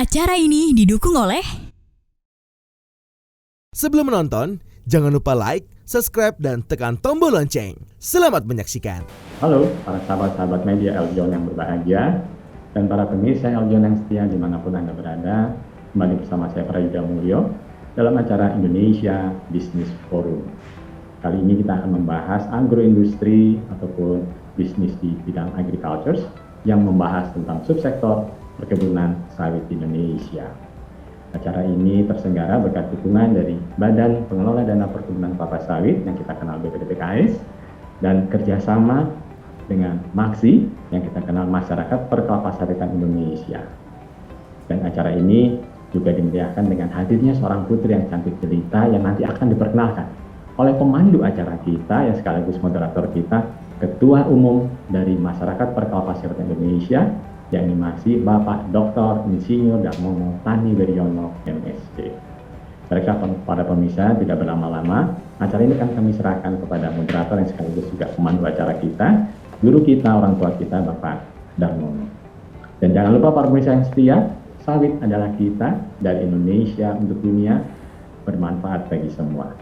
Acara ini didukung oleh... Sebelum menonton, jangan lupa like, subscribe, dan tekan tombol lonceng. Selamat menyaksikan. Halo para sahabat-sahabat media Eljon yang berbahagia dan para pemirsa Eljon yang setia dimanapun Anda berada. Kembali bersama saya Prayudha Mulyo dalam acara Indonesia Business Forum. Kali ini kita akan membahas agroindustri ataupun bisnis di bidang agriculture yang membahas tentang subsektor perkebunan sawit di Indonesia. Acara ini terselenggara berkat dukungan dari Badan Pengelola Dana Perkebunan Kelapa Sawit yang kita kenal BPDPKS dan kerjasama dengan MAKSI yang kita kenal Masyarakat Perkelapa Sawitan Indonesia. Dan acara ini juga dimeriahkan dengan hadirnya seorang putri yang cantik jelita yang nanti akan diperkenalkan oleh pemandu acara kita yang sekaligus moderator kita, Ketua Umum dari Masyarakat Perkelapa Sawitan Indonesia, yakni masih Bapak Dr. Insinyur Darmono Tani Wiryono, MSc. Baiklah para pemirsa, tidak berlama-lama, acara ini akan kami serahkan kepada moderator yang sekaligus juga pemandu acara kita, guru kita, orang tua kita, Bapak Darmono. Dan jangan lupa para pemirsa yang setia, sawit adalah kita dari Indonesia untuk dunia, bermanfaat bagi semua.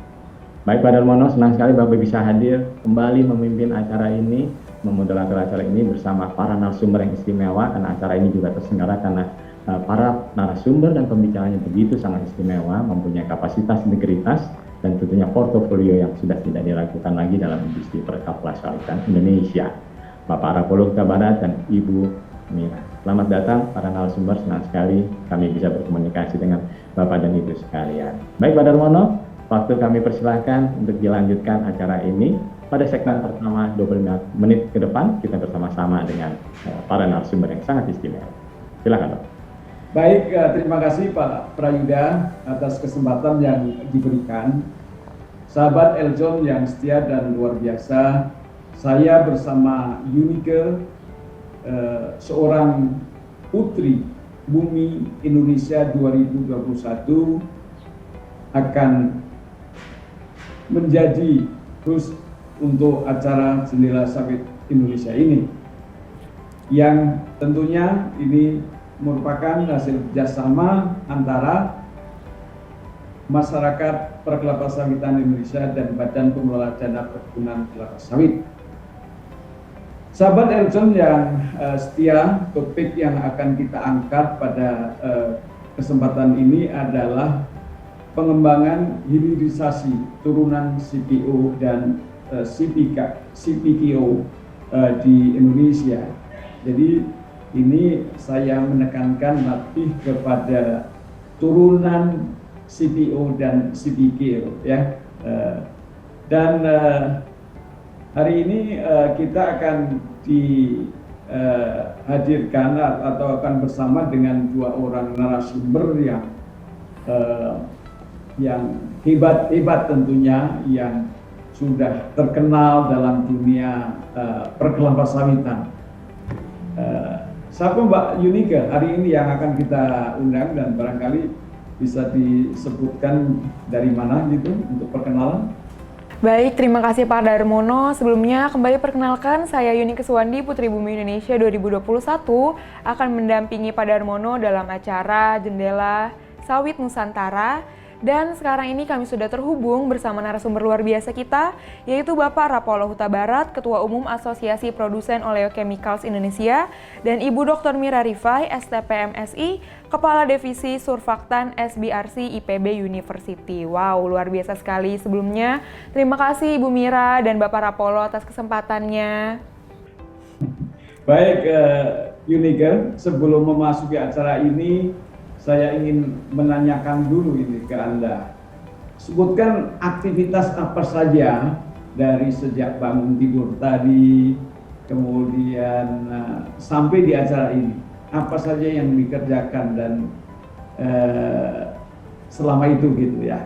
Baik Pak Darmono, senang sekali Bapak bisa hadir kembali memimpin acara ini, memoderator acara ini bersama para narasumber yang istimewa, karena acara ini juga terselenggara karena para narasumber dan pembicaranya begitu sangat istimewa, mempunyai kapasitas, integritas, dan tentunya portofolio yang sudah tidak diragukan lagi dalam industri perkelapa sawitan Indonesia. Bapak Rapolo Huta Barat dan Ibu Mira. Selamat datang para narasumber, senang sekali kami bisa berkomunikasi dengan Bapak dan Ibu sekalian. Baik Pak Darmono, waktu kami persilahkan untuk dilanjutkan acara ini. Pada segmen pertama 25 menit ke depan kita bersama-sama dengan para narasumber yang sangat istimewa. Silakan Pak. Baik, terima kasih Pak Prayudha atas kesempatan yang diberikan. Sahabat Eljon yang setia dan luar biasa, saya bersama Yunike, seorang putri Bumi Indonesia 2021 akan menjadi host untuk acara Jendela Sawit Indonesia ini, yang tentunya ini merupakan hasil kerjasama antara Masyarakat Perkelapa Sawitan Indonesia dan Badan Pengelola Dana Perkebunan Kelapa Sawit. Sahabat Eljon yang setia, topik yang akan kita angkat pada kesempatan ini adalah pengembangan hilirisasi turunan CPO dan CPKO di Indonesia. Jadi ini saya menekankan lebih kepada turunan CPO dan CPKO ya. Dan hari ini kita akan dihadirkan atau akan bersama dengan dua orang narasumber yang hebat tentunya, yang sudah terkenal dalam dunia perkelapa sawitan. Siapa Mbak Yunike hari ini yang akan kita undang, dan barangkali bisa disebutkan dari mana gitu untuk perkenalan? Baik, terima kasih Pak Darmono. Sebelumnya kembali perkenalkan, saya Yunike Suwandi, Putri Bumi Indonesia 2021, akan mendampingi Pak Darmono dalam acara Jendela Sawit Nusantara. Dan sekarang ini kami sudah terhubung bersama narasumber luar biasa kita, yaitu Bapak Rapolo Huta Barat, Ketua Umum Asosiasi Produsen Oleochemicals Indonesia, dan Ibu Dr. Mira Rifai, STPMSI, Kepala Divisi Surfaktan SBRC IPB University. Wow, luar biasa sekali. Sebelumnya, terima kasih Ibu Mira dan Bapak Rapolo atas kesempatannya. Baik, Yunike, sebelum memasuki acara ini, saya ingin menanyakan dulu ini ke Anda. Sebutkan aktivitas apa saja dari sejak bangun tidur tadi, kemudian sampai di acara ini. Apa saja yang dikerjakan dan selama itu gitu ya.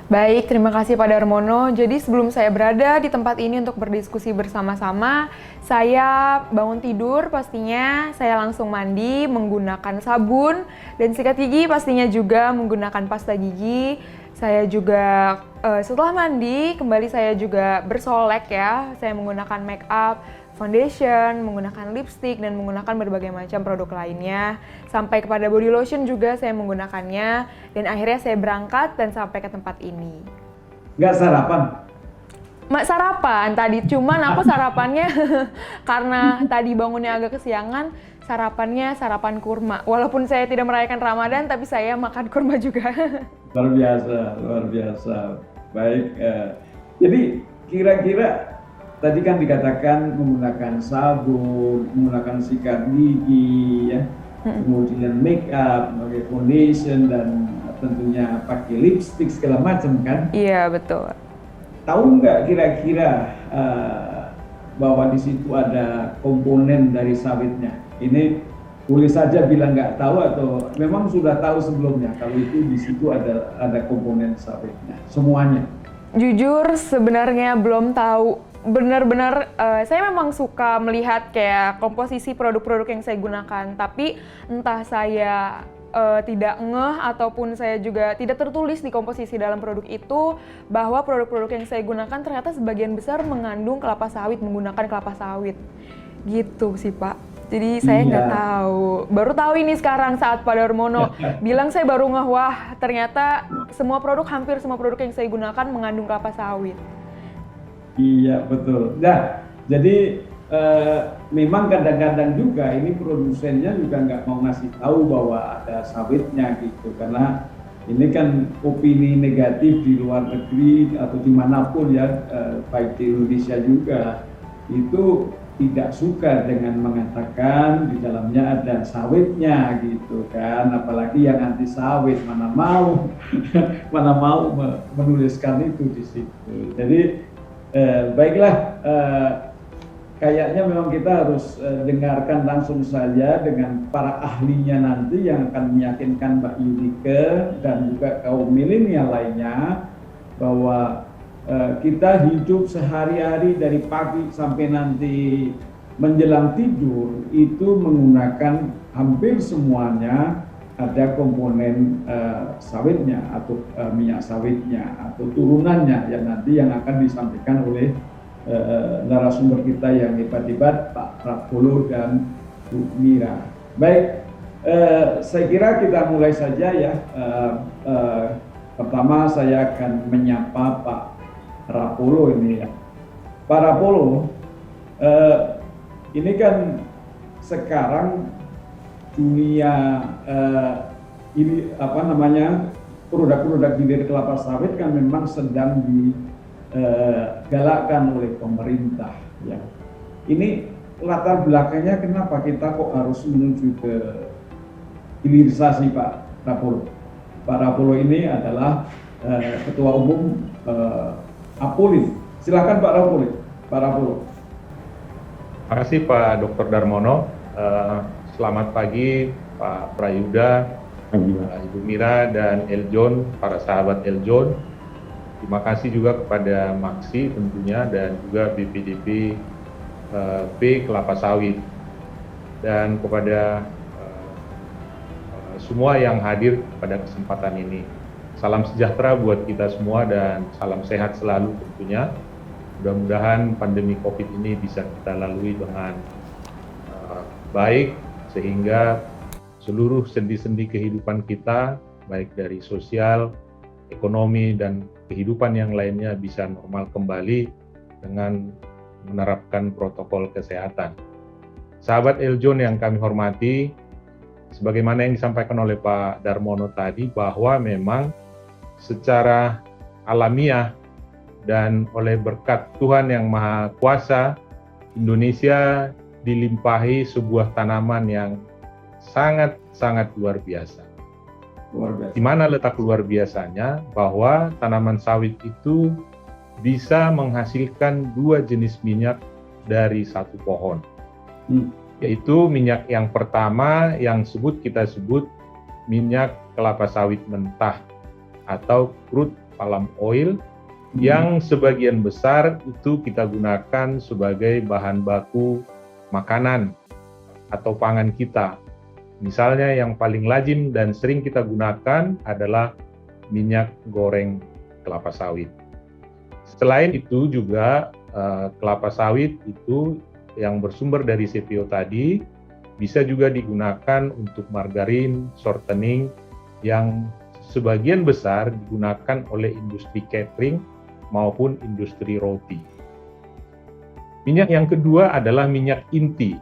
Baik, terima kasih Pak Darmono. Jadi sebelum saya berada di tempat ini untuk berdiskusi bersama-sama, saya bangun tidur pastinya, saya langsung mandi menggunakan sabun dan sikat gigi pastinya juga menggunakan pasta gigi. Saya juga setelah mandi kembali saya juga bersolek ya, saya menggunakan make up, foundation, menggunakan lipstick, dan menggunakan berbagai macam produk lainnya. Sampai kepada body lotion juga saya menggunakannya. Dan akhirnya saya berangkat dan sampai ke tempat ini. Nggak sarapan? Sarapan tadi, cuman aku sarapannya karena tadi bangunnya agak kesiangan, sarapannya sarapan kurma. Walaupun saya tidak merayakan Ramadan, tapi saya makan kurma juga. Luar biasa, luar biasa. Baik, jadi kira-kira tadi kan dikatakan menggunakan sabun, menggunakan sikat gigi, ya, kemudian make up, pakai foundation, dan tentunya pakai lipstick segala macam kan? Iya, betul. Tahu nggak kira-kira bahwa di situ ada komponen dari sawitnya? Ini boleh saja bilang nggak tahu atau memang sudah tahu sebelumnya kalau itu di situ ada komponen sawitnya, semuanya. Jujur sebenarnya belum tahu. Benar-benar saya memang suka melihat kayak komposisi produk-produk yang saya gunakan, tapi entah saya tidak ngeh ataupun saya juga tidak tertulis di komposisi dalam produk itu bahwa produk-produk yang saya gunakan ternyata sebagian besar mengandung kelapa sawit, menggunakan kelapa sawit. Gitu sih Pak. Jadi saya nggak tahu, baru tahu ini sekarang saat Pak Darmono bilang, saya baru ngeh, wah ternyata hampir semua produk yang saya gunakan mengandung kelapa sawit. Iya betul. Nah, jadi memang kadang-kadang juga ini produsennya juga nggak mau ngasih tahu bahwa ada sawitnya gitu, karena ini kan opini negatif di luar negeri atau dimanapun ya, baik di Indonesia juga itu tidak suka dengan mengatakan di dalamnya ada sawitnya gitu kan, apalagi yang anti sawit mana mau menuliskan itu di situ. Jadi baiklah, kayaknya memang kita harus dengarkan langsung saja dengan para ahlinya nanti yang akan meyakinkan Mbak Yunike dan juga kaum milenial lainnya bahwa kita hidup sehari-hari dari pagi sampai nanti menjelang tidur itu menggunakan hampir semuanya ada komponen sawitnya atau minyak sawitnya atau turunannya yang akan disampaikan oleh narasumber kita yang hebat-hebat, Pak Rapolo dan Bu Mira. Baik, saya kira kita mulai saja ya. Pertama saya akan menyapa Pak Rapolo ini ya. Pak Rapolo, ini kan sekarang dunia ini produk-produk hilir kelapa sawit kan memang sedang digalakkan oleh pemerintah ya. Ini latar belakangnya kenapa kita kok harus menuju ke hilirisasi Pak Rapolo? Pak Rapolo ini adalah Ketua Umum Apoli. Silakan Pak Rapolo. Terima kasih Pak Dr. Darmono. Selamat pagi Pak Prayuda, Ibu Mira dan Eljon, para sahabat Eljon. Terima kasih juga kepada Maksi tentunya dan juga BPDP P Kelapa Sawit dan kepada semua yang hadir pada kesempatan ini. Salam sejahtera buat kita semua dan salam sehat selalu tentunya. Mudah-mudahan pandemi COVID ini bisa kita lalui dengan baik sehingga seluruh sendi-sendi kehidupan kita, baik dari sosial, ekonomi, dan kehidupan yang lainnya bisa normal kembali dengan menerapkan protokol kesehatan. Sahabat Eljon yang kami hormati, sebagaimana yang disampaikan oleh Pak Darmono tadi, bahwa memang secara alamiah dan oleh berkat Tuhan yang Maha Kuasa, Indonesia dilimpahi sebuah tanaman yang sangat luar biasa. Di mana letak luar biasanya? Bahwa tanaman sawit itu bisa menghasilkan 2 jenis minyak dari satu pohon. Yaitu minyak yang pertama yang kita sebut minyak kelapa sawit mentah atau crude palm oil yang sebagian besar itu kita gunakan sebagai bahan baku makanan atau pangan kita. Misalnya yang paling lazim dan sering kita gunakan adalah minyak goreng kelapa sawit. Selain itu juga kelapa sawit itu yang bersumber dari CPO tadi bisa juga digunakan untuk margarin, shortening yang sebagian besar digunakan oleh industri catering maupun industri roti. Minyak yang kedua adalah minyak inti,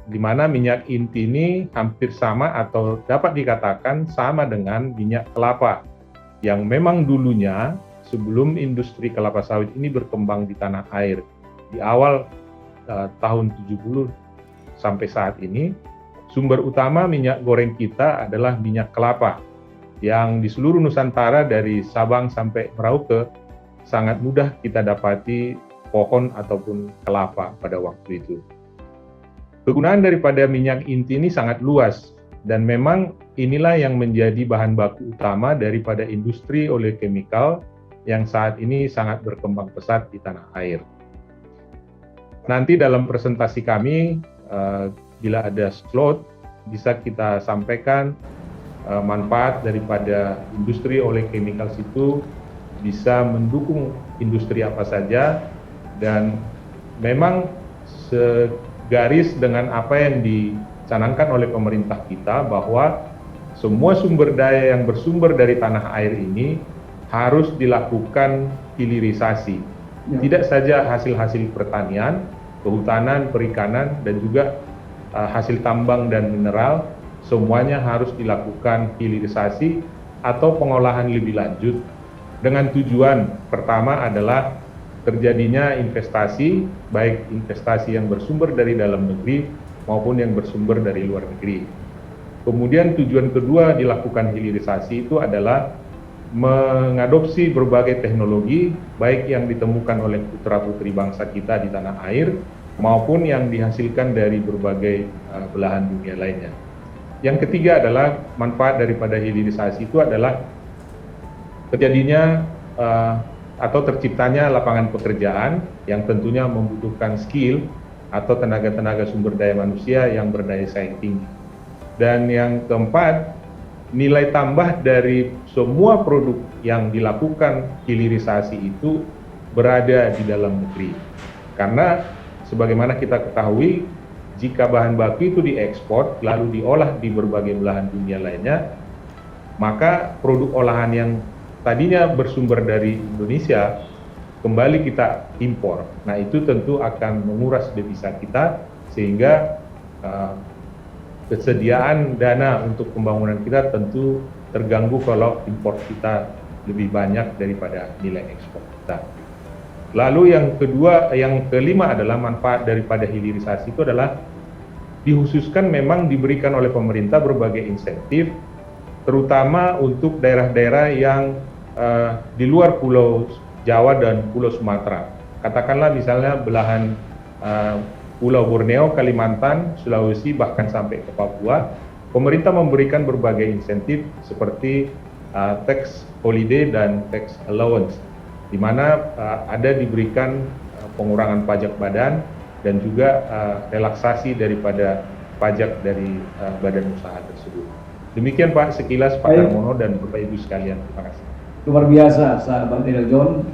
di mana minyak inti ini hampir sama atau dapat dikatakan sama dengan minyak kelapa, yang memang dulunya sebelum industri kelapa sawit ini berkembang di tanah air, di awal tahun 70 sampai saat ini, sumber utama minyak goreng kita adalah minyak kelapa, yang di seluruh Nusantara dari Sabang sampai Merauke sangat mudah kita dapati pohon ataupun kelapa pada waktu itu. Kegunaan daripada minyak inti ini sangat luas dan memang inilah yang menjadi bahan baku utama daripada industri oleochemical yang saat ini sangat berkembang pesat di tanah air. Nanti dalam presentasi kami, bila ada slot, bisa kita sampaikan manfaat daripada industri oleochemicals itu bisa mendukung industri apa saja, dan memang segaris dengan apa yang dicanangkan oleh pemerintah kita bahwa semua sumber daya yang bersumber dari tanah air ini harus dilakukan hilirisasi. Tidak saja hasil-hasil pertanian, kehutanan, perikanan, dan juga hasil tambang dan mineral, semuanya harus dilakukan hilirisasi atau pengolahan lebih lanjut dengan tujuan pertama adalah terjadinya investasi, baik investasi yang bersumber dari dalam negeri maupun yang bersumber dari luar negeri. Kemudian tujuan kedua dilakukan hilirisasi itu adalah mengadopsi berbagai teknologi, baik yang ditemukan oleh putra-putri bangsa kita di tanah air, maupun yang dihasilkan dari berbagai belahan dunia lainnya. Yang ketiga adalah manfaat daripada hilirisasi itu adalah terjadinya atau terciptanya lapangan pekerjaan yang tentunya membutuhkan skill atau tenaga-tenaga sumber daya manusia yang berdaya saing tinggi. Dan yang keempat, nilai tambah dari semua produk yang dilakukan hilirisasi itu berada di dalam negeri. Karena sebagaimana kita ketahui, jika bahan baku itu diekspor lalu diolah di berbagai belahan dunia lainnya, maka produk olahan yang tadinya bersumber dari Indonesia kembali kita impor. Nah, itu tentu akan menguras devisa kita sehingga kesediaan dana untuk pembangunan kita tentu terganggu kalau impor kita lebih banyak daripada nilai ekspor kita. Lalu yang kelima adalah manfaat daripada hilirisasi itu adalah dikhususkan memang diberikan oleh pemerintah berbagai insentif, terutama untuk daerah-daerah yang di luar Pulau Jawa dan Pulau Sumatera. Katakanlah misalnya belahan Pulau Borneo, Kalimantan, Sulawesi, bahkan sampai ke Papua, pemerintah memberikan berbagai insentif seperti tax holiday dan tax allowance, di mana ada diberikan pengurangan pajak badan dan juga relaksasi daripada pajak dari badan usaha tersebut. Demikian Pak sekilas Pak Darmono dan Bapak Ibu sekalian. Terima kasih. Luar biasa sahabat Eljon,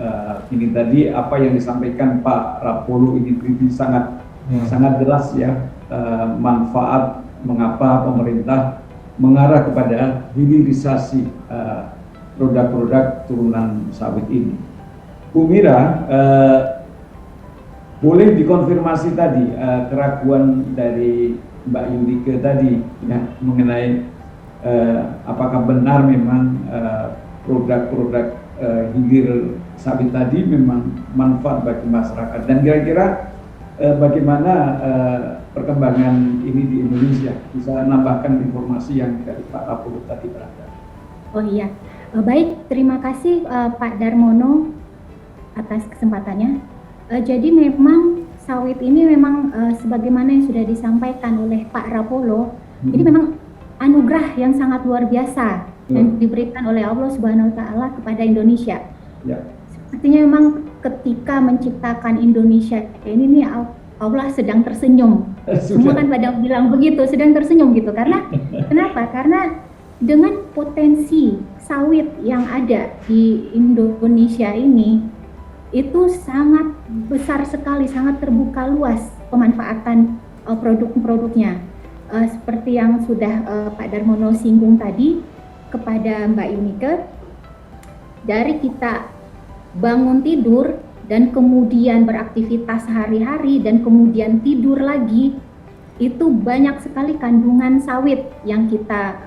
ini tadi apa yang disampaikan Pak Rapolo ini sangat jelas ya, manfaat mengapa pemerintah mengarah kepada hilirisasi produk-produk turunan sawit ini. Bu Mira, boleh dikonfirmasi tadi keraguan dari Mbak Yunike tadi ya, mengenai apakah benar memang produk-produk hilir sawit tadi memang manfaat bagi masyarakat, dan kira-kira bagaimana perkembangan ini di Indonesia? Bisa nambahkan informasi yang dari Pak Rapolo tadi berada. Oh iya, baik, terima kasih Pak Darmono atas kesempatannya. Jadi memang sawit ini memang sebagaimana yang sudah disampaikan oleh Pak Rapolo, ini memang anugerah yang sangat luar biasa yang diberikan oleh Allah Subhanahu wa taala kepada Indonesia. Ya. Sepertinya memang ketika menciptakan Indonesia ini nih Allah sedang tersenyum. Semua kan pada bilang begitu, sedang tersenyum gitu. Karena kenapa? Karena dengan potensi sawit yang ada di Indonesia ini itu sangat besar sekali, sangat terbuka luas pemanfaatan produk-produknya. Seperti yang sudah Pak Darmono singgung tadi kepada Mbak Yunike, dari kita bangun tidur dan kemudian beraktivitas sehari-hari dan kemudian tidur lagi, itu banyak sekali kandungan sawit yang kita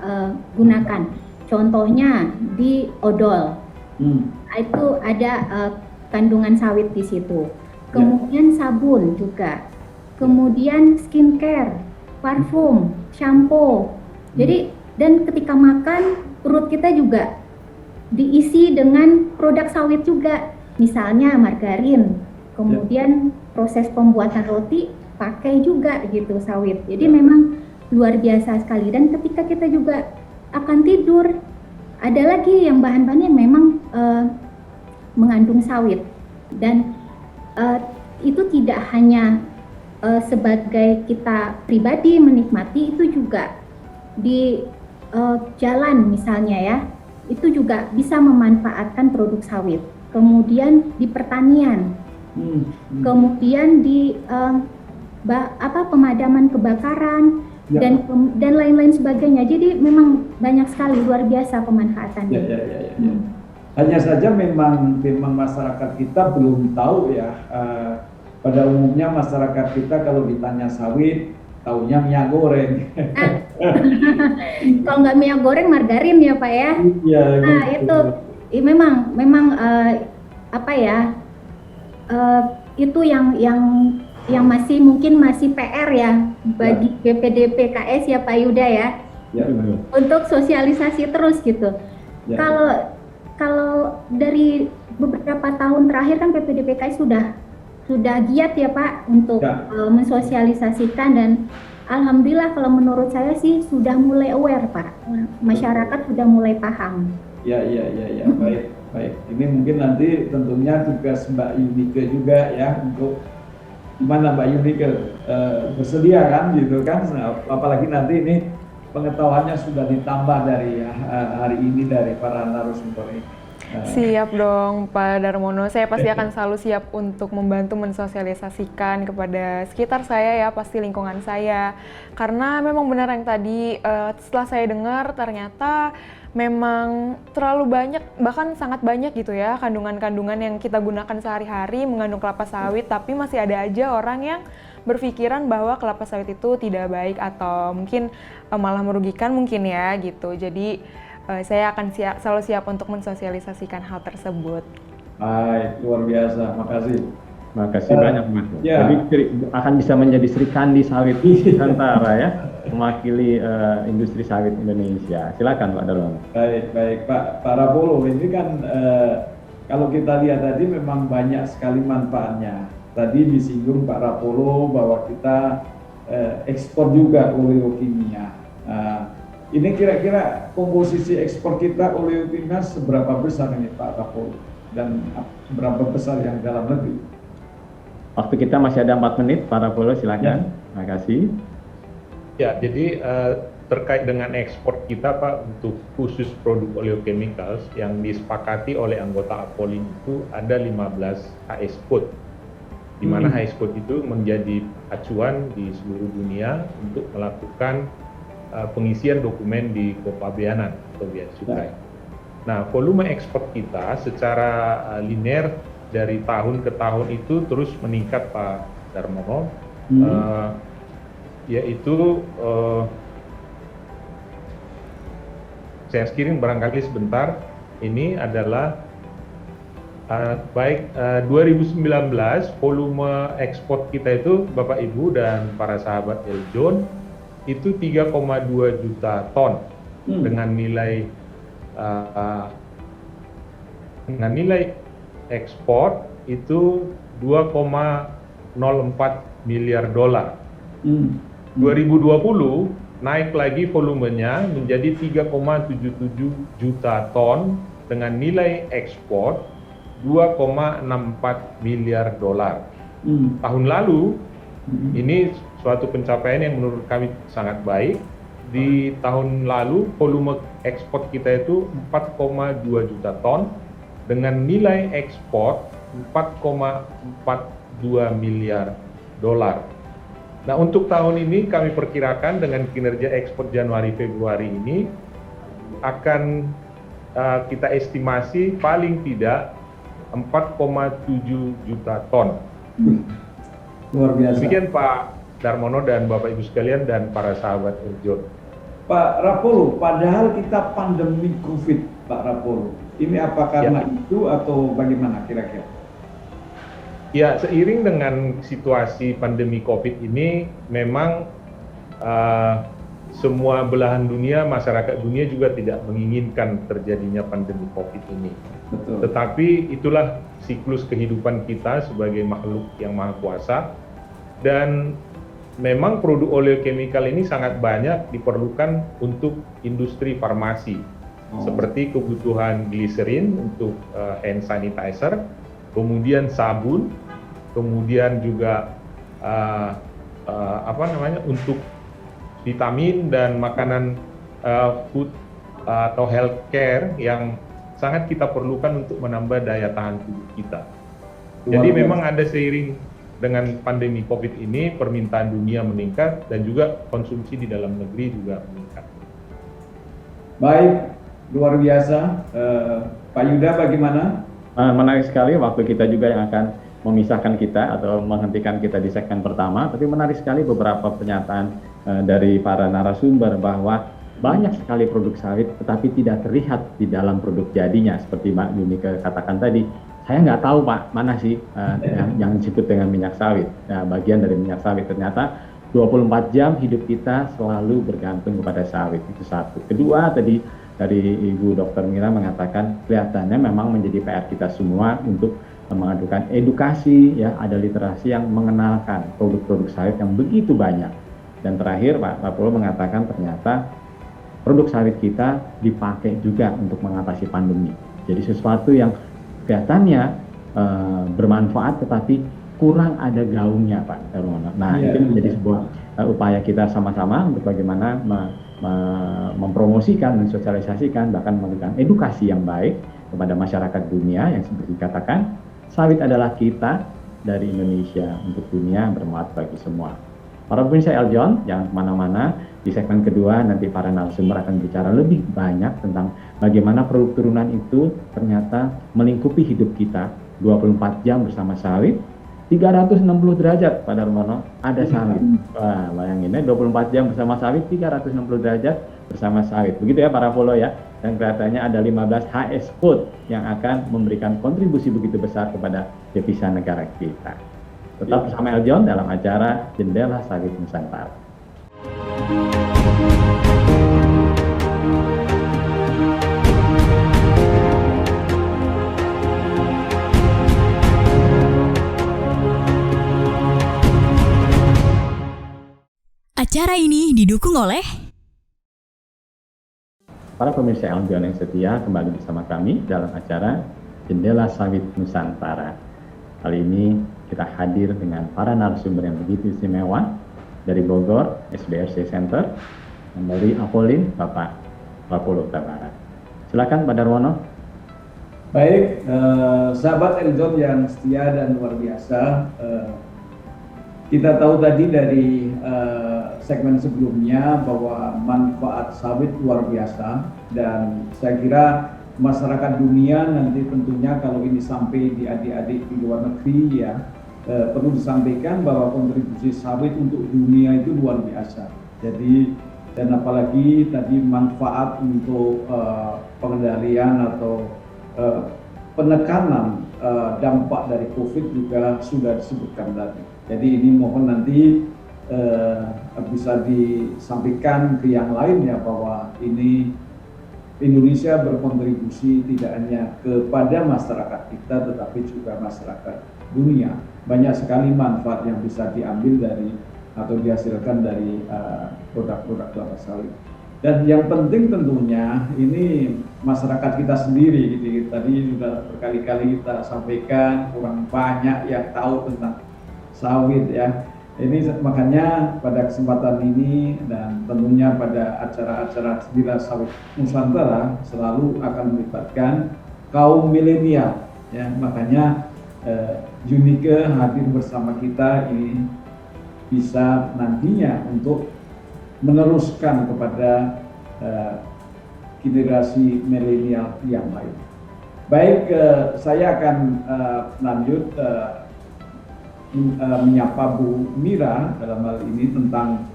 gunakan. Contohnya di odol, itu ada kandungan sawit di situ. Kemudian sabun juga, kemudian skincare, parfum, shampoo. Jadi dan ketika makan perut kita juga diisi dengan produk sawit juga, misalnya margarin. Kemudian proses pembuatan roti pakai juga gitu sawit. Jadi memang luar biasa sekali. Dan ketika kita juga akan tidur, ada lagi yang bahan-bahannya memang mengandung sawit. Dan itu tidak hanya sebagai kita pribadi menikmati, itu juga di jalan misalnya ya, itu juga bisa memanfaatkan produk sawit. Kemudian di pertanian, kemudian di pemadaman kebakaran dan lain-lain sebagainya. Jadi memang banyak sekali, luar biasa pemanfaatannya. Hanya saja memang masyarakat kita belum tahu ya. Pada umumnya masyarakat kita kalau ditanya sawit, taunya minyak goreng. Kalau nggak minyak goreng, margarin ya Pak ya. Iya. Nah gitu. Itu memang itu yang masih PR ya bagi BPDPKS ya Pak Yuda ya. Ya benar. Untuk sosialisasi terus gitu. Ya. Kalau dari beberapa tahun terakhir kan BPDPKS sudah giat ya Pak untuk mensosialisasikan, dan alhamdulillah kalau menurut saya sih sudah mulai aware Pak. Masyarakat sudah mulai paham. Ya, baik. Ini mungkin nanti tentunya tugas Mbak Yunike juga ya, untuk gimana Mbak Yunike bersedia kan gitu kan, apalagi nanti ini pengetahuannya sudah ditambah dari hari ini dari para narasumber ini. Siap dong Pak Darmono, saya pasti akan selalu siap untuk membantu mensosialisasikan kepada sekitar saya ya, pasti lingkungan saya. Karena memang benar yang tadi setelah saya dengar ternyata memang terlalu banyak, bahkan sangat banyak gitu ya, kandungan-kandungan yang kita gunakan sehari-hari mengandung kelapa sawit, tapi masih ada aja orang yang berpikiran bahwa kelapa sawit itu tidak baik atau mungkin malah merugikan mungkin ya gitu. Jadi saya akan selalu siap untuk mensosialisasikan hal tersebut. Baik, luar biasa, makasih. Makasih banyak Mas. Ya. Jadi akan bisa menjadi Sri Kandi Sawit Nusantara ya, mewakili industri sawit Indonesia. Silakan Pak Darmono. Baik Pak Rapolo, ini kan kalau kita lihat tadi memang banyak sekali manfaatnya. Tadi disinggung Pak Rapolo bahwa kita ekspor juga oleokimia. Ini kira-kira komposisi ekspor kita oleokimia seberapa besar ini Pak Rapolo, dan seberapa besar yang dalam negeri? Waktu kita masih ada 4 menit, Pak Rapolo silakan. Terima kasih. Ya, jadi terkait dengan ekspor kita Pak, untuk khusus produk oleochemicals yang disepakati oleh anggota APOLIN itu ada 15 HS Code, di mana HS Code itu menjadi acuan di seluruh dunia untuk melakukan pengisian dokumen di kepabeanan atau bea cukai. Nah, volume ekspor kita secara linear dari tahun ke tahun itu terus meningkat Pak Darmono, yaitu saya screen barangkali sebentar. Ini adalah 2019 volume ekspor kita itu Bapak Ibu dan para sahabat Eljon itu 3,2 juta ton dengan nilai ekspor itu 2,04 miliar dolar. 2020 naik lagi volumenya menjadi 3,77 juta ton dengan nilai ekspor 2,64 miliar dolar. Tahun lalu ini suatu pencapaian yang menurut kami sangat baik. Di tahun lalu volume ekspor kita itu 4,2 juta ton dengan nilai ekspor 4,42 miliar dolar. Nah, untuk tahun ini kami perkirakan dengan kinerja ekspor Januari-Februari ini akan kita estimasi paling tidak 4,7 juta ton. Luar biasa. Demikian Pak Darmono dan Bapak Ibu sekalian dan para sahabat Eljon. Pak Rapolo, padahal kita pandemi COVID, Pak Rapolo. Ini apa karena itu atau bagaimana kira-kira? Ya, seiring dengan situasi pandemi COVID ini, memang semua belahan dunia, masyarakat dunia juga tidak menginginkan terjadinya pandemi COVID ini. Betul. Tetapi itulah siklus kehidupan kita sebagai makhluk yang maha kuasa. Dan memang produk oleochemical ini sangat banyak diperlukan untuk industri farmasi. Seperti kebutuhan gliserin untuk hand sanitizer, kemudian sabun, kemudian juga untuk vitamin dan makanan food atau healthcare yang sangat kita perlukan untuk menambah daya tahan tubuh kita. Jadi memang ada seiring dengan pandemi COVID ini permintaan dunia meningkat dan juga konsumsi di dalam negeri juga meningkat. Baik, luar biasa. Pak Yuda bagaimana? Menarik sekali, waktu kita juga yang akan memisahkan kita atau menghentikan kita di segmen pertama, tapi menarik sekali beberapa pernyataan dari para narasumber bahwa banyak sekali produk sawit tetapi tidak terlihat di dalam produk jadinya, seperti Mbak Yunike katakan tadi. Saya nggak tahu Pak, mana sih yang disebut dengan minyak sawit. Nah, bagian dari minyak sawit ternyata 24 jam hidup kita selalu bergantung kepada sawit, itu satu. Kedua, tadi dari Ibu Dr. Mira mengatakan kelihatannya memang menjadi PR kita semua untuk mengadukan edukasi, ya, ada literasi yang mengenalkan produk-produk sawit yang begitu banyak. Dan terakhir Pak Rapolo mengatakan ternyata produk sawit kita dipakai juga untuk mengatasi pandemi. Jadi sesuatu yang kelihatannya bermanfaat tetapi kurang ada gaungnya Pak Darmono. Nah, itu menjadi sebuah upaya kita sama-sama untuk bagaimana mempromosikan, mensosialisasikan, bahkan memberikan edukasi yang baik kepada masyarakat dunia yang seperti dikatakan, sawit adalah kita dari Indonesia untuk dunia, bermanfaat bagi semua. Para pemirsa Eljon, jangan kemana-mana. Di segmen kedua nanti para narasumber akan bicara lebih banyak tentang bagaimana produk turunan itu ternyata melingkupi hidup kita 24 jam bersama sawit, 360 derajat Pak Darmono ada sawit. Wah, bayangin ya, 24 jam bersama sawit, 360 derajat bersama sawit. Begitu ya para Polo ya. Dan kelihatannya ada 15 HS Food yang akan memberikan kontribusi begitu besar kepada devisa negara kita. Tetap bersama Eljon dalam acara Jendela Sawit Nusantara. Acara ini didukung oleh Para pemirsa Eljon yang setia, kembali bersama kami dalam acara Jendela Sawit Nusantara. Kali ini kita hadir dengan para narasumber yang begitu istimewa dari Bogor, SBRC Center, dan dari Apolin, Bapak Rapolo Tabara. Silakan Pak Darmono. Baik, sahabat Eljon yang setia dan luar biasa. Kita tahu tadi dari segmen sebelumnya bahwa manfaat sawit luar biasa, dan saya kira masyarakat dunia nanti tentunya kalau ini sampai di adik-adik di luar negeri ya, perlu disampaikan bahwa kontribusi sawit untuk dunia itu luar biasa. Jadi, dan apalagi tadi manfaat untuk pengendalian atau penekanan dampak dari COVID juga sudah disebutkan tadi. Jadi ini mohon nanti bisa disampaikan ke yang lain ya, bahwa ini Indonesia berkontribusi tidak hanya kepada masyarakat kita tetapi juga masyarakat dunia. Banyak sekali manfaat yang bisa diambil dari atau dihasilkan dari produk-produk kelapa sawit. Dan yang penting tentunya ini masyarakat kita sendiri gitu. Tadi sudah berkali-kali kita sampaikan kurang banyak yang tahu tentang sawit ya. Ini makanya pada kesempatan ini dan tentunya pada acara-acara Sedila Sawit Nusantara selalu akan melibatkan kaum milenial ya. Makanya Unique hadir bersama kita ini bisa nantinya untuk meneruskan kepada generasi milenial yang lain. Baik, saya akan lanjut menyapa Bu Mira dalam hal ini tentang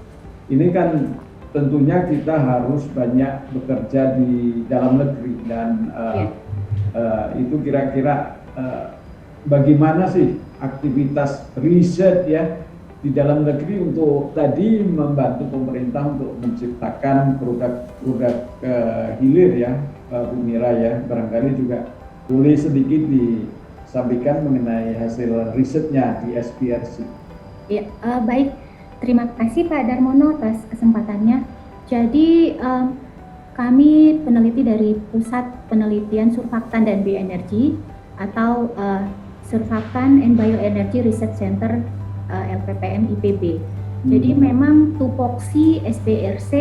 ini kan tentunya kita harus banyak bekerja di dalam negeri dan itu kira-kira bagaimana sih aktivitas riset ya di dalam negeri untuk tadi membantu pemerintah untuk menciptakan produk-produk hilir ya, Bu Mira ya. Barangkali juga boleh sedikit disampaikan mengenai hasil risetnya di SPRC. Ya, baik. Terima kasih Pak Darmono atas kesempatannya. Jadi kami peneliti dari Pusat Penelitian Surfaktan dan Bioenergi atau Surfaktan and Bioenergy Research Center LPPM IPB. Jadi memang tupoksi SPRC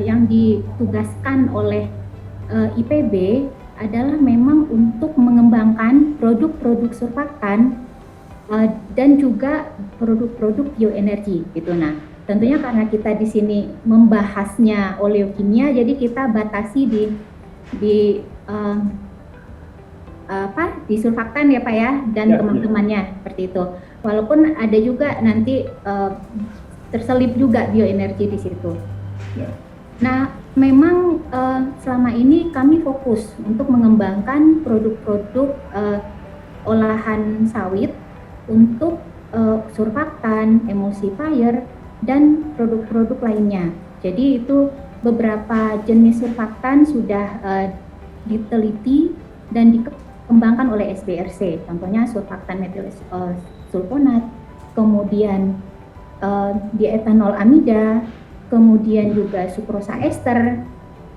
yang ditugaskan oleh IPB adalah memang untuk mengembangkan produk-produk surfaktan dan juga produk-produk bioenergi gitu. Nah, tentunya karena kita di sini membahasnya oleokimia, jadi kita batasi di surfaktan ya Pak ya dan teman-temannya seperti itu. Walaupun ada juga nanti terselip juga bioenergi di situ. Nah, memang selama ini kami fokus untuk mengembangkan produk-produk olahan sawit untuk surfaktan, emulsifier, dan produk-produk lainnya. Jadi itu beberapa jenis surfaktan sudah diteliti dan dikembangkan oleh SPRC. Contohnya surfaktan metil sulfonat, kemudian dietanol amida, kemudian juga sukrosa ester,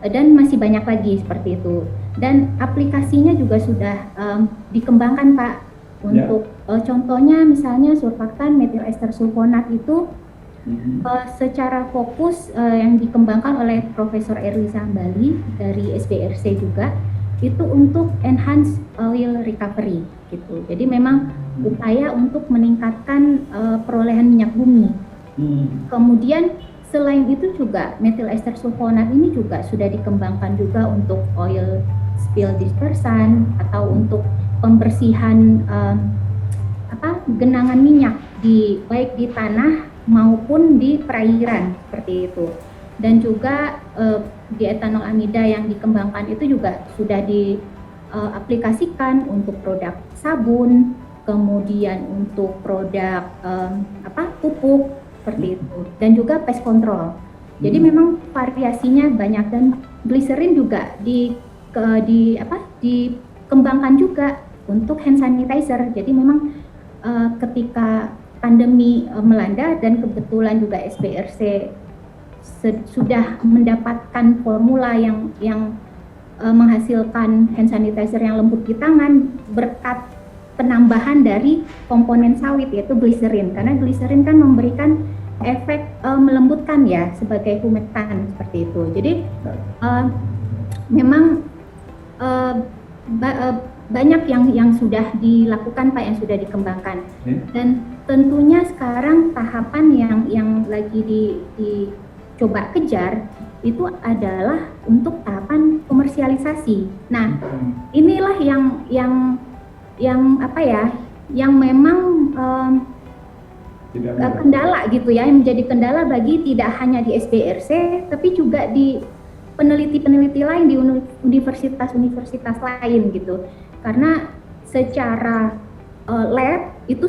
dan masih banyak lagi seperti itu. Dan aplikasinya juga sudah dikembangkan Pak untuk contohnya misalnya surfaktan metil ester sulfonat itu secara fokus yang dikembangkan oleh Profesor Erlisa Hambali dari SPRC juga itu untuk enhance oil recovery gitu. Jadi memang upaya untuk meningkatkan perolehan minyak bumi. Kemudian selain itu juga metil ester sulfonat ini juga sudah dikembangkan juga untuk oil spill dispersan atau untuk pembersihan genangan minyak baik di tanah maupun di perairan seperti itu. Dan juga dietanol amida yang dikembangkan itu juga sudah diaplikasikan untuk produk sabun, kemudian untuk produk pupuk seperti itu, dan juga pest control. Jadi memang variasinya banyak dan glycerin juga dikembangkan juga untuk hand sanitizer. Jadi memang ketika pandemi melanda dan kebetulan juga SPRC sudah mendapatkan formula yang menghasilkan hand sanitizer yang lembut di tangan berkat penambahan dari komponen sawit yaitu gliserin, karena gliserin kan memberikan efek melembutkan ya sebagai humektan seperti itu. Jadi memang banyak yang sudah dilakukan Pak, yang sudah dikembangkan. Dan tentunya sekarang tahapan yang lagi dicoba kejar itu adalah untuk tahapan komersialisasi. Nah, inilah yang memang kendala gitu ya, yang menjadi kendala bagi tidak hanya di SPRC tapi juga di peneliti-peneliti lain di universitas-universitas lain gitu. Karena secara lab itu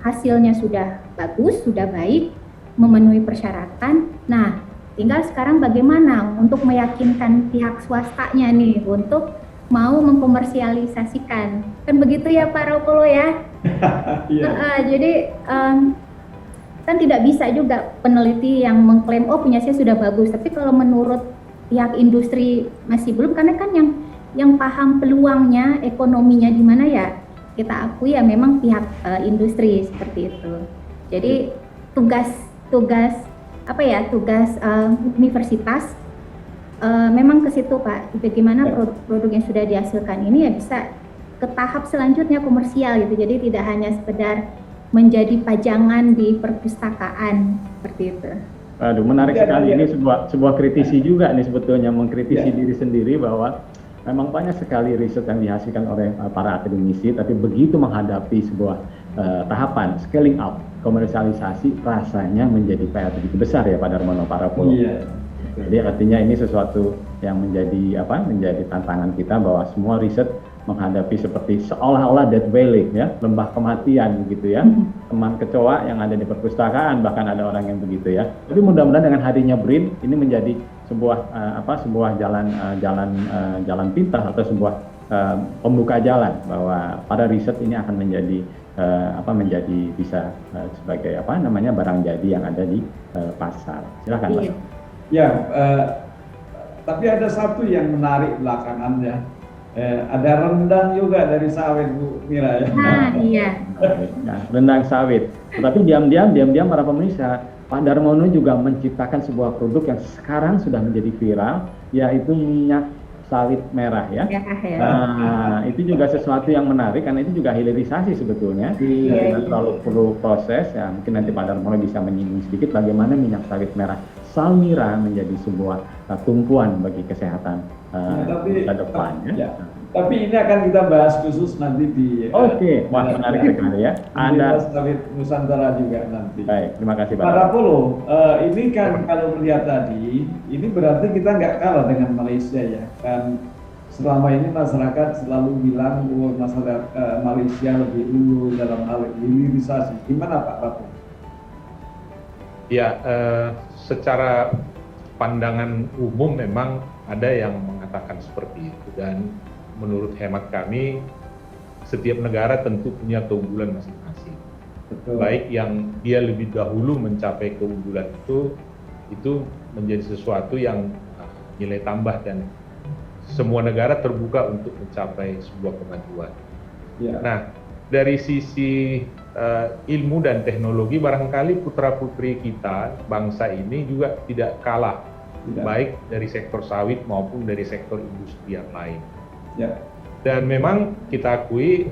hasilnya sudah bagus, sudah baik, memenuhi persyaratan. Nah, tinggal sekarang bagaimana untuk meyakinkan pihak swastanya nih untuk mau mengkomersialisasikan, kan begitu ya Pak Raupolo ya. Jadi kan tidak bisa juga peneliti yang mengklaim punya saya sudah bagus, tapi kalau menurut pihak industri masih belum, karena kan yang paham peluangnya, ekonominya di mana ya kita akui ya memang pihak industri seperti itu. Jadi tugas universitas memang ke situ Pak, bagaimana produk yang sudah dihasilkan ini ya bisa ke tahap selanjutnya komersial gitu. Jadi tidak hanya sekedar menjadi pajangan di perpustakaan seperti itu. Aduh, menarik sekali. Ini sebuah kritisi juga nih sebetulnya, mengkritisi diri sendiri bahwa memang banyak sekali riset yang dihasilkan oleh para akademisi, tapi begitu menghadapi sebuah tahapan scaling up, komersialisasi, rasanya menjadi PR begitu besar ya Pak Darmono, para Polo. Jadi artinya ini sesuatu yang menjadi tantangan kita, bahwa semua riset menghadapi seperti seolah-olah death valley ya, lembah kematian begitu ya. Teman kecoa yang ada di perpustakaan, bahkan ada orang yang begitu ya. Tapi mudah-mudahan dengan hadirnya BRIN ini menjadi sebuah jalan pintas atau sebuah pembuka jalan, bahwa pada riset ini akan menjadi bisa sebagai barang jadi yang ada di pasar. Silakan Pak. Ya, tapi ada satu yang menarik belakangan ya. Ada rendang juga dari sawit Bu Mira ya. Iya. Nah, rendang sawit. Tetapi diam-diam para pemirsa, Pak Darmono juga menciptakan sebuah produk yang sekarang sudah menjadi viral, yaitu minyak sawit merah ya. Nah, itu juga sesuatu yang menarik karena itu juga hilirisasi sebetulnya. Tidak terlalu perlu proses ya. Mungkin nanti Pak Darmono bisa menyinggung sedikit bagaimana minyak sawit merah Salmira menjadi sebuah tumpuan bagi kesehatan ke depan ya. Tapi ini akan kita bahas khusus nanti di wah menarik sekali ya. Ada sawit Nusantara juga nanti. Baik, terima kasih Pak. Para Polo, ini kan kalau melihat tadi, ini berarti kita nggak kalah dengan Malaysia ya. Kan selama ini masyarakat selalu bilang bahwa masyarakat Malaysia lebih unggul dalam hal hilirisasi. Gimana Pak Rapo? Ya, secara pandangan umum memang ada yang mengatakan seperti itu, dan menurut hemat kami setiap negara tentu punya keunggulan masing-masing. Baik yang dia lebih dahulu mencapai keunggulan itu menjadi sesuatu yang nilai tambah, dan semua negara terbuka untuk mencapai sebuah kemajuan. Nah, dari sisi ilmu dan teknologi, barangkali putra-putri kita, bangsa ini juga tidak kalah, baik dari sektor sawit maupun dari sektor industri yang lain. Dan memang kita akui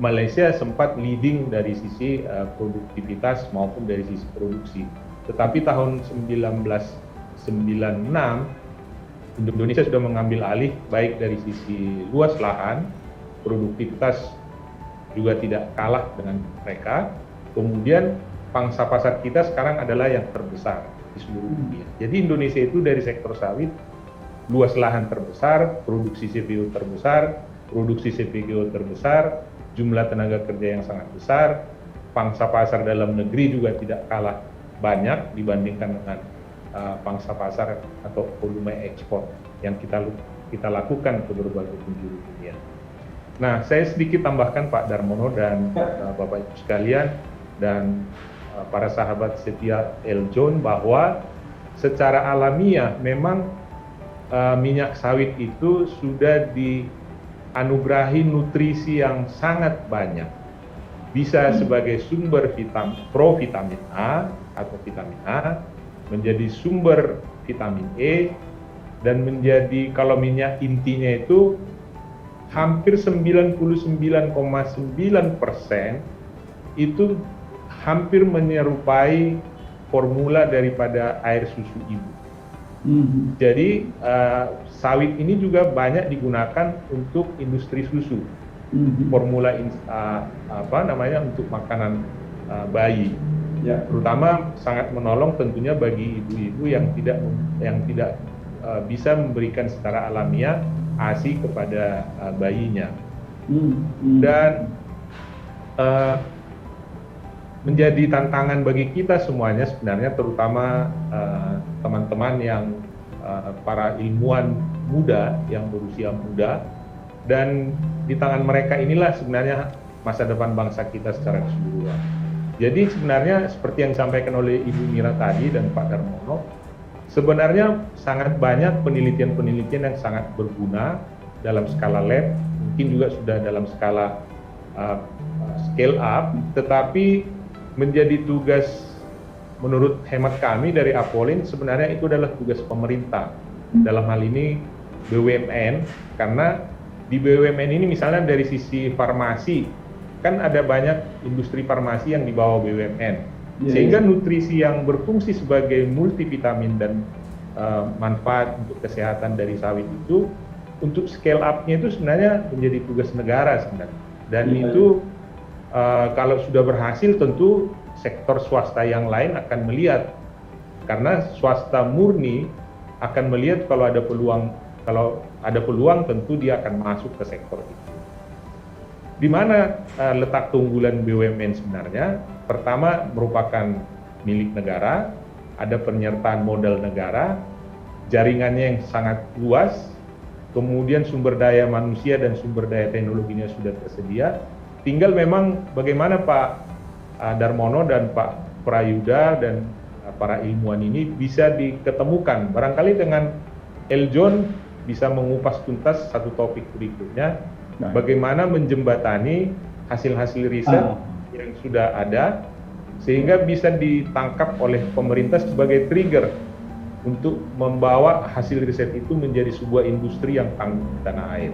Malaysia sempat leading dari sisi produktivitas maupun dari sisi produksi. Tetapi tahun 1996 Indonesia sudah mengambil alih, baik dari sisi luas lahan, produktivitas juga tidak kalah dengan mereka. Kemudian pangsa pasar kita sekarang adalah yang terbesar di seluruh dunia. Jadi Indonesia itu dari sektor sawit, luas lahan terbesar, produksi CPU terbesar, produksi CPGO terbesar, jumlah tenaga kerja yang sangat besar, pangsa pasar dalam negeri juga tidak kalah banyak dibandingkan dengan pangsa pasar atau volume ekspor yang kita lakukan ke berbagai penjuru dunia. Nah, saya sedikit tambahkan Pak Darmono dan Bapak Ibu sekalian dan para sahabat setia Eljon, bahwa secara alamiah memang minyak sawit itu sudah dianugerahi nutrisi yang sangat banyak. Bisa sebagai sumber provitamin A atau vitamin A, menjadi sumber vitamin E, dan menjadi, kalau minyak intinya itu hampir 99,9% itu hampir menyerupai formula daripada air susu ibu. Jadi sawit ini juga banyak digunakan untuk industri susu, formula untuk makanan bayi. Terutama sangat menolong tentunya bagi ibu-ibu yang tidak bisa memberikan secara alamiah ASI kepada bayinya. Dan menjadi tantangan bagi kita semuanya sebenarnya, terutama teman-teman yang para ilmuwan muda yang berusia muda, dan di tangan mereka inilah sebenarnya masa depan bangsa kita secara keseluruhan. Jadi sebenarnya seperti yang disampaikan oleh Ibu Mira tadi dan Pak Darmono, sebenarnya sangat banyak penelitian-penelitian yang sangat berguna dalam skala lab, mungkin juga sudah dalam skala scale up, tetapi menjadi tugas menurut hemat kami dari Apolin sebenarnya itu adalah tugas pemerintah. Dalam hal ini BUMN, karena di BUMN ini misalnya dari sisi farmasi, kan ada banyak industri farmasi yang di bawah BUMN, sehingga nutrisi yang berfungsi sebagai multivitamin dan manfaat untuk kesehatan dari sawit itu, untuk scale up-nya itu sebenarnya menjadi tugas negara sebenarnya. Dan itu kalau sudah berhasil tentu sektor swasta yang lain akan melihat, karena swasta murni akan melihat kalau ada peluang tentu dia akan masuk ke sektor itu. Di mana letak keunggulan BUMN sebenarnya? Pertama, merupakan milik negara, ada penyertaan modal negara, jaringannya yang sangat luas, kemudian sumber daya manusia dan sumber daya teknologinya sudah tersedia. Tinggal memang bagaimana Pak Darmono dan Pak Prayuda dan para ilmuwan ini bisa diketemukan. Barangkali dengan Eljon bisa mengupas tuntas satu topik berikutnya, bagaimana menjembatani hasil-hasil riset yang sudah ada, sehingga bisa ditangkap oleh pemerintah sebagai trigger untuk membawa hasil riset itu menjadi sebuah industri yang tangguh di tanah air.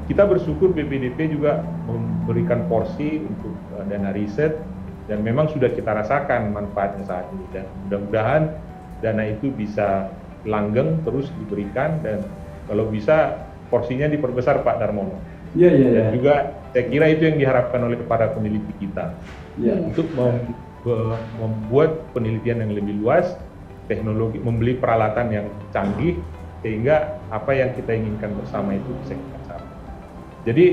Kita bersyukur BPDP juga memberikan porsi untuk dana riset, dan memang sudah kita rasakan manfaatnya saat ini, dan mudah-mudahan dana itu bisa langgeng terus diberikan, dan kalau bisa porsinya diperbesar Pak Darmono. Dan juga saya kira itu yang diharapkan oleh para peneliti kita, untuk membuat penelitian yang lebih luas, teknologi, membeli peralatan yang canggih, sehingga apa yang kita inginkan bersama itu bisa kita capai. Jadi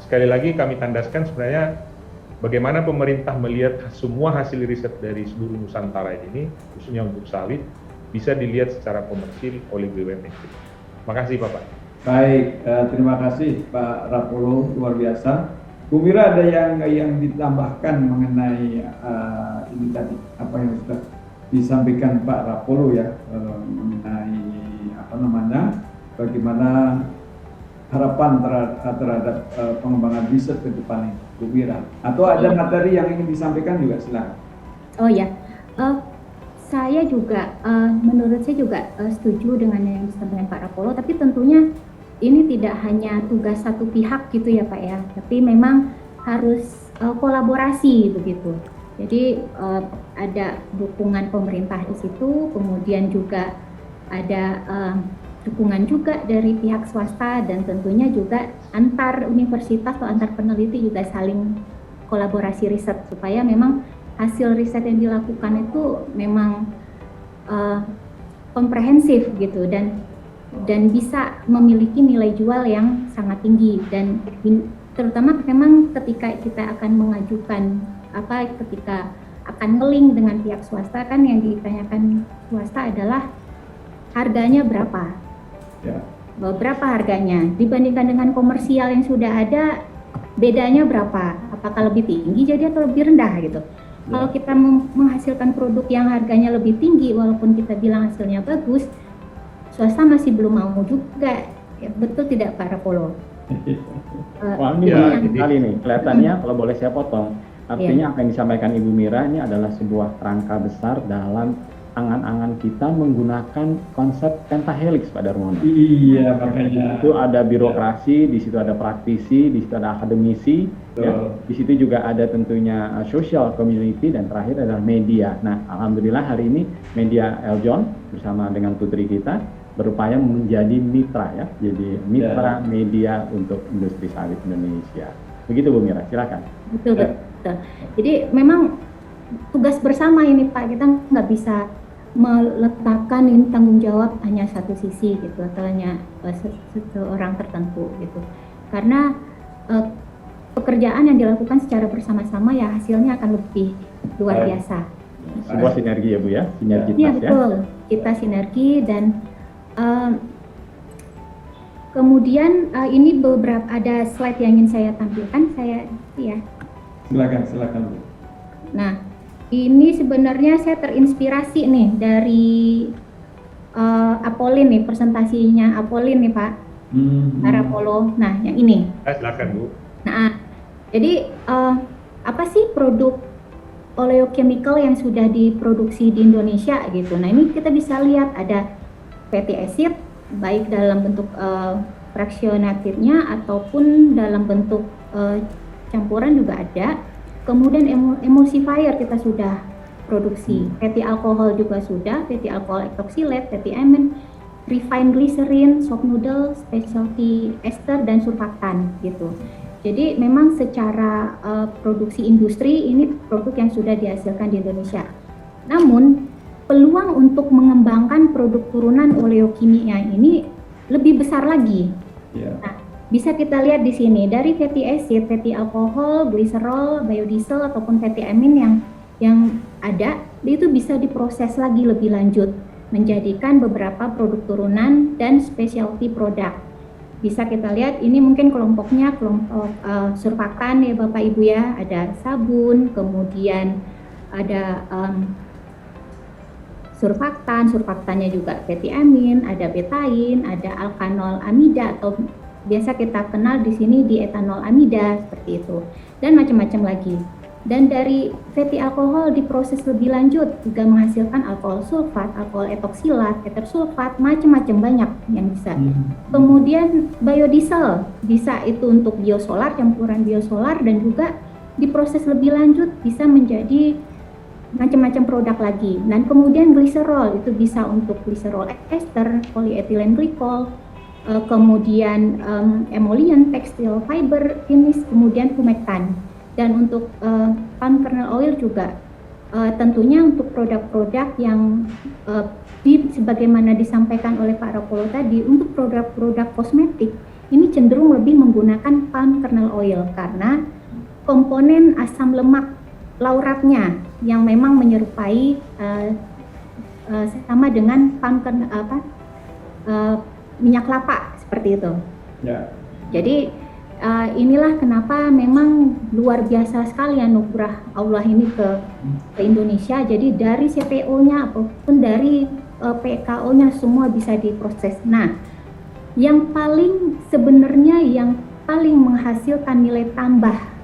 sekali lagi kami tandaskan sebenarnya bagaimana pemerintah melihat semua hasil riset dari seluruh Nusantara ini, khususnya untuk sawit, bisa dilihat secara komersil oleh BUMN. Terima kasih Bapak. Baik, terima kasih Pak Rapolo, luar biasa. Bu Mira, ada yang ditambahkan mengenai ini tadi, apa yang sudah disampaikan Pak Rapolo ya, mengenai bagaimana harapan terhadap pengembangan riset ke depan ini, Bu Mira. Atau ada materi yang ingin disampaikan juga, silakan. Oh ya, saya juga, menurut saya juga setuju dengan yang disampaikan Pak Rapolo, tapi tentunya ini tidak hanya tugas satu pihak gitu ya Pak ya, tapi memang harus kolaborasi begitu. Jadi ada dukungan pemerintah di situ, kemudian juga ada dukungan juga dari pihak swasta, dan tentunya juga antar universitas atau antar peneliti juga saling kolaborasi riset supaya memang hasil riset yang dilakukan itu memang komprehensif gitu, dan bisa memiliki nilai jual yang sangat tinggi, dan terutama memang ketika kita akan mengajukan ketika akan nge-link dengan pihak swasta, kan yang ditanyakan swasta adalah harganya berapa, berapa harganya dibandingkan dengan komersial yang sudah ada, bedanya berapa, apakah lebih tinggi jadi atau lebih rendah gitu. Kalau kita menghasilkan produk yang harganya lebih tinggi walaupun kita bilang hasilnya bagus, swasta masih belum mau juga, ya, betul tidak Pak Rapolo? Wah, ini menarik sekali nih, kelihatannya kalau boleh saya potong, artinya apa yang disampaikan Ibu Mira ini adalah sebuah kerangka besar dalam angan-angan kita menggunakan konsep pentahelix Pak Darmono. Iya, makanya. Itu ada birokrasi, di situ ada praktisi, di situ ada akademisi, ya. Di situ juga ada tentunya social community, dan terakhir adalah media. Nah, alhamdulillah hari ini media Eljon bersama dengan putri kita berupaya menjadi mitra ya, jadi mitra media untuk industri sawit Indonesia. Begitu Bu Mira, silakan. Betul. Jadi memang tugas bersama ini Pak, kita nggak bisa meletakkan ini tanggung jawab hanya satu sisi gitu, atau hanya seseorang tertentu gitu, karena pekerjaan yang dilakukan secara bersama-sama ya hasilnya akan lebih luar biasa. Sebuah sinergi ya Bu ya, sinergitas ya. Betul, kita sinergi, dan kemudian ini beberapa ada slide yang ingin saya tampilkan, ya. Silakan Bu. Nah, ini sebenarnya saya terinspirasi nih dari Apolin nih, presentasinya Apolin nih Pak, Parapolo. Nah, yang ini. Silakan Bu. Nah, jadi apa sih produk oleochemical yang sudah diproduksi di Indonesia gitu. Nah, ini kita bisa lihat ada fatty acid, baik dalam bentuk fractionatednya ataupun dalam bentuk campuran juga ada. Kemudian emulsifier kita sudah produksi, fatty alcohol juga sudah, fatty alcohol ethoxylate, fatty amine, refined glycerin, soap noodle, specialty ester dan surfaktan gitu. Jadi memang secara produksi industri ini produk yang sudah dihasilkan di Indonesia. Namun peluang untuk mengembangkan produk turunan oleokimia ini lebih besar lagi. Yeah. Nah, bisa kita lihat di sini dari fatty acid, fatty alcohol, glycerol, biodiesel ataupun fatty amine yang ada itu bisa diproses lagi lebih lanjut menjadikan beberapa produk turunan dan specialty product. Bisa kita lihat ini mungkin kelompoknya kelompok surfaktan ya Bapak Ibu ya, ada sabun, kemudian ada surfaktannya juga fatty amine, ada betain, ada alkanol amida atau biasa kita kenal di sini di etanol amida seperti itu, dan macam-macam lagi. Dan dari fatty alkohol diproses lebih lanjut juga menghasilkan alkohol sulfat, alkohol etoksilat, ether sulfat, macam-macam banyak yang bisa. Kemudian biodiesel bisa itu untuk biosolar, campuran biosolar, dan juga diproses lebih lanjut bisa menjadi macam-macam produk lagi. Dan kemudian gliserol itu bisa untuk gliserol ester, polyethylene glycol, kemudian emollient, textile fiber, finish, kemudian humectant. Dan untuk palm kernel oil juga tentunya untuk produk-produk yang sebagaimana disampaikan oleh Pak Rapolo tadi, untuk produk-produk kosmetik ini cenderung lebih menggunakan palm kernel oil karena komponen asam lemak lauratnya yang memang menyerupai sama dengan palm kernel minyak kelapa seperti itu. Ya. Jadi inilah kenapa memang luar biasa sekali anugerah Allah ini ke Indonesia. Jadi dari CPO-nya ataupun dari PKO-nya semua bisa diproses. Nah, yang paling sebenarnya yang paling menghasilkan nilai tambah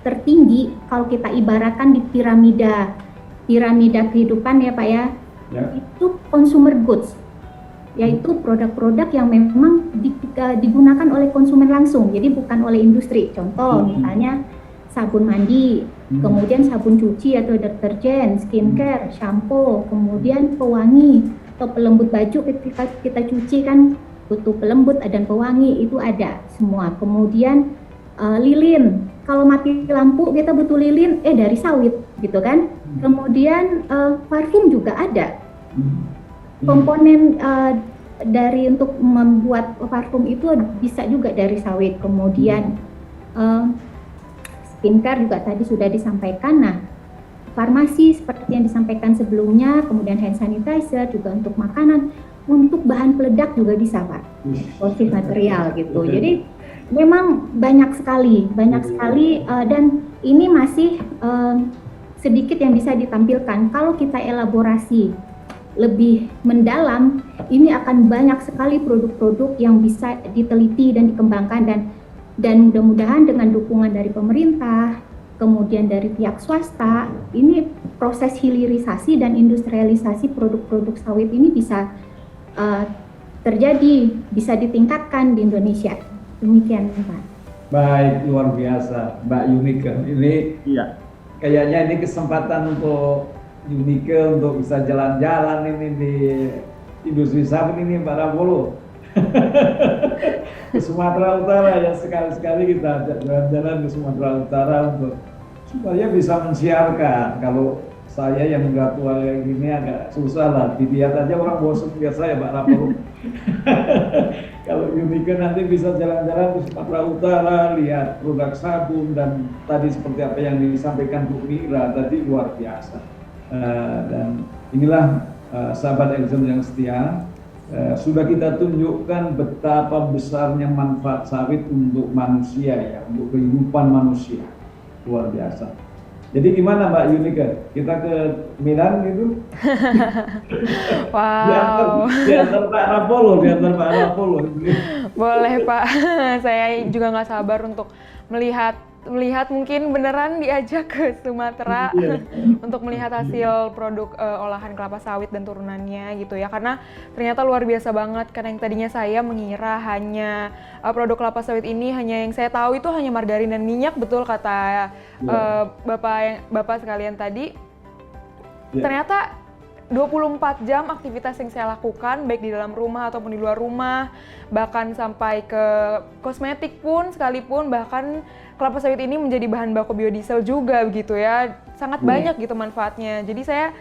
tertinggi kalau kita ibaratkan di piramida kehidupan ya Pak ya, itu consumer goods, yaitu produk-produk yang memang digunakan oleh konsumen langsung, jadi bukan oleh industri. Contoh misalnya sabun mandi, kemudian sabun cuci atau deterjen, skincare, shampoo, kemudian pewangi atau pelembut baju ketika kita cuci kan butuh pelembut dan pewangi, itu ada semua. Kemudian lilin, kalau mati lampu kita butuh lilin dari sawit gitu kan. Kemudian parfum juga ada. Komponen dari untuk membuat parfum itu bisa juga dari sawit. Kemudian skincare juga tadi sudah disampaikan. Nah, farmasi seperti yang disampaikan sebelumnya, kemudian hand sanitizer juga untuk makanan, untuk bahan peledak juga bisa Pak, eksplosif material gitu. Jadi memang banyak sekali dan ini masih sedikit yang bisa ditampilkan. Kalau kita elaborasi lebih mendalam, ini akan banyak sekali produk-produk yang bisa diteliti dan dikembangkan, dan mudah-mudahan dengan dukungan dari pemerintah, kemudian dari pihak swasta, ini proses hilirisasi dan industrialisasi produk-produk sawit ini bisa terjadi, bisa ditingkatkan di Indonesia. Demikian Pak. Baik, luar biasa Mbak Yunike. Ini kayaknya ini kesempatan untuk Yunike untuk bisa jalan-jalan ini di industri sabun ini Pak Rapolo. Ke Sumatera Utara ya, sekali-sekali kita jalan-jalan ke Sumatera Utara untuk supaya bisa mensiarkan. Kalau saya yang udah tua kayak gini agak susah lah, dilihat aja orang bosan lihat saya Pak Rapolo. Kalau Yunike nanti bisa jalan-jalan ke Sumatera Utara, lihat produk sabun, dan tadi seperti apa yang disampaikan Bu Mira tadi luar biasa. Dan inilah sahabat Eljon yang setia, sudah kita tunjukkan betapa besarnya manfaat sawit untuk manusia ya, untuk kehidupan manusia, luar biasa. Jadi gimana Mbak Yunika? Kita ke Milan gitu? Wow. Diantar Pak Rapolo. Boleh Pak, saya juga nggak sabar untuk melihat mungkin beneran diajak ke Sumatera untuk melihat hasil produk olahan kelapa sawit dan turunannya gitu ya, karena ternyata luar biasa banget. Karena yang tadinya saya mengira hanya produk kelapa sawit ini hanya yang saya tahu itu hanya margarin dan minyak, betul kata Bapak sekalian tadi. Ternyata 24 jam aktivitas yang saya lakukan, baik di dalam rumah ataupun di luar rumah, bahkan sampai ke kosmetik pun sekalipun, bahkan kelapa sawit ini menjadi bahan baku biodiesel juga begitu ya. Sangat banyak gitu manfaatnya. Jadi saya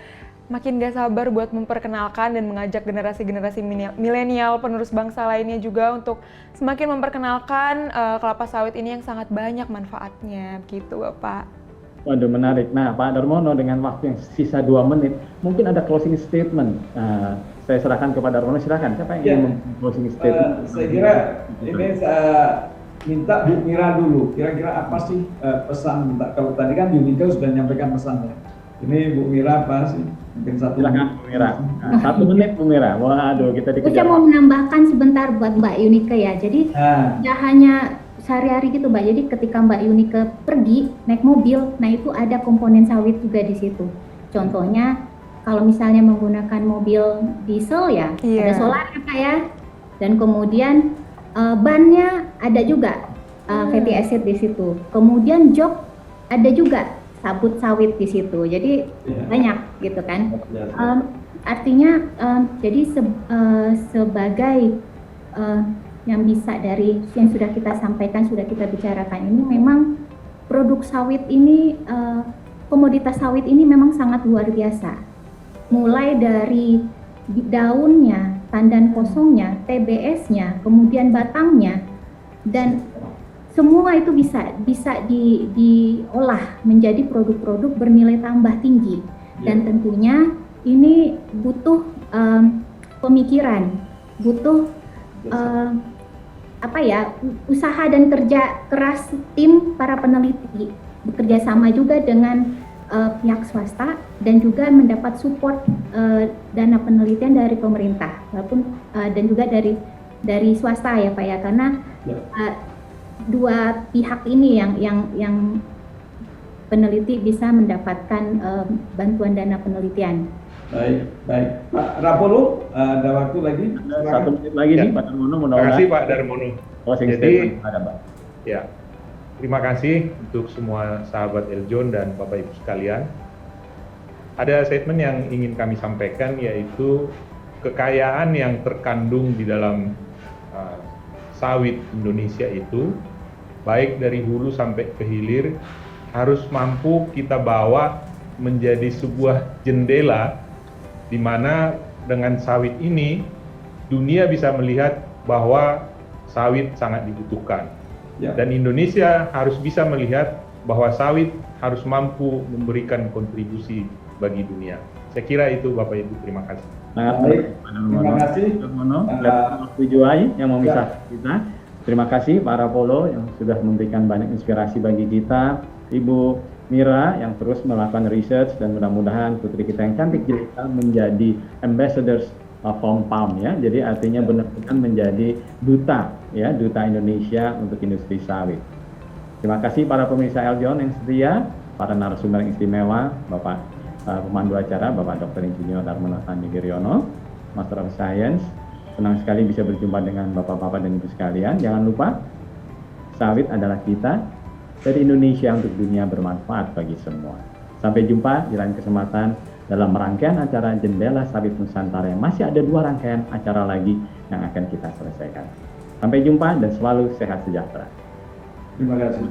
makin gak sabar buat memperkenalkan dan mengajak generasi-generasi milenial penerus bangsa lainnya juga untuk semakin memperkenalkan kelapa sawit ini yang sangat banyak manfaatnya begitu Bapak. Waduh, menarik. Nah, Pak Darmono, dengan waktu yang sisa 2 menit, mungkin ada closing statement. Saya serahkan kepada Darmono, silakan. Siapa yang ingin closing statement? Saya kira ini saya minta Bu Mira dulu. Kira-kira apa sih pesan? Kalau tadi kan Yunika sudah menyampaikan pesannya. Ini Bu Mira apa sih? Mungkin silakan Bu Mira. 1 menit Bu Mira. Waduh, kita dikejar. Saya mau menambahkan sebentar buat Mbak Yunika ya. Jadi tidak hanya sehari-hari gitu Mbak. Jadi ketika Mbak Yunika pergi naik mobil, nah itu ada komponen sawit juga di situ. Contohnya kalau misalnya menggunakan mobil diesel ya, ada solarnya Pak ya. Dan kemudian bannya ada juga fatty acid di situ. Kemudian jok ada juga sabut sawit di situ. Jadi banyak gitu kan. Artinya jadi sebagai yang bisa dari yang sudah kita sampaikan, sudah kita bicarakan ini, memang produk sawit ini, komoditas sawit ini memang sangat luar biasa. Mulai dari daunnya, tandan kosongnya, TBS-nya, kemudian batangnya, dan semua itu bisa diolah menjadi produk-produk bernilai tambah tinggi. Dan tentunya ini butuh pemikiran, butuh usaha dan kerja keras tim para peneliti, bekerja sama juga dengan pihak swasta dan juga mendapat support dana penelitian dari pemerintah, walaupun dan juga dari swasta ya Pak ya, karena dua pihak ini yang peneliti bisa mendapatkan bantuan dana penelitian. Baik. Pak Rapolo, ada waktu lagi? 1 menit lagi nih Pak Darmono. Terima kasih Pak Darmono. Jadi, ya, terima kasih untuk semua sahabat Eljon dan Bapak Ibu sekalian. Ada statement yang ingin kami sampaikan, yaitu kekayaan yang terkandung di dalam sawit Indonesia itu, baik dari hulu sampai ke hilir, harus mampu kita bawa menjadi sebuah jendela di mana dengan sawit ini dunia bisa melihat bahwa sawit sangat dibutuhkan. Dan Indonesia harus bisa melihat bahwa sawit harus mampu memberikan kontribusi bagi dunia. Saya kira itu Bapak Ibu, terima kasih. Terima kasih. Waktu Juai yang memisah kita. Terima kasih Pak Rapolo yang sudah memberikan banyak inspirasi bagi kita. Ibu Mira yang terus melakukan research, dan mudah-mudahan putri kita yang cantik jelita menjadi ambassadors from palm ya. Jadi artinya benar-benar menjadi duta ya, duta Indonesia untuk industri sawit. Terima kasih para pemirsa Eljon yang setia, para narasumber yang istimewa, Bapak pemandu acara Bapak Dr. Insinyur Darmono Sandi Giryono, Master of Science. Senang sekali bisa berjumpa dengan Bapak-bapak dan Ibu sekalian. Jangan lupa sawit adalah kita. Dari Indonesia untuk dunia, bermanfaat bagi semua. Sampai jumpa di lain kesempatan dalam rangkaian acara Jendela Sawit Nusantara yang masih ada 2 rangkaian acara lagi yang akan kita selesaikan. Sampai jumpa dan selalu sehat sejahtera. Terima kasih.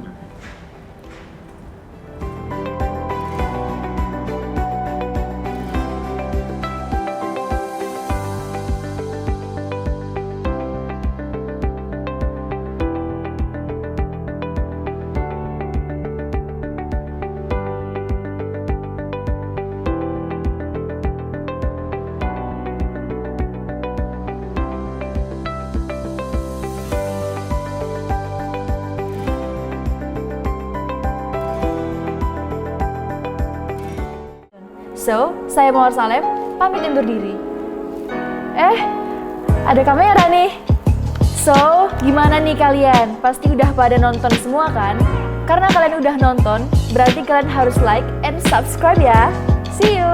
So, saya Mawar Salem, pamit undur diri. Ada kamera nih. So, gimana nih kalian? Pasti udah pada nonton semua kan? Karena kalian udah nonton, berarti kalian harus like and subscribe ya. See you!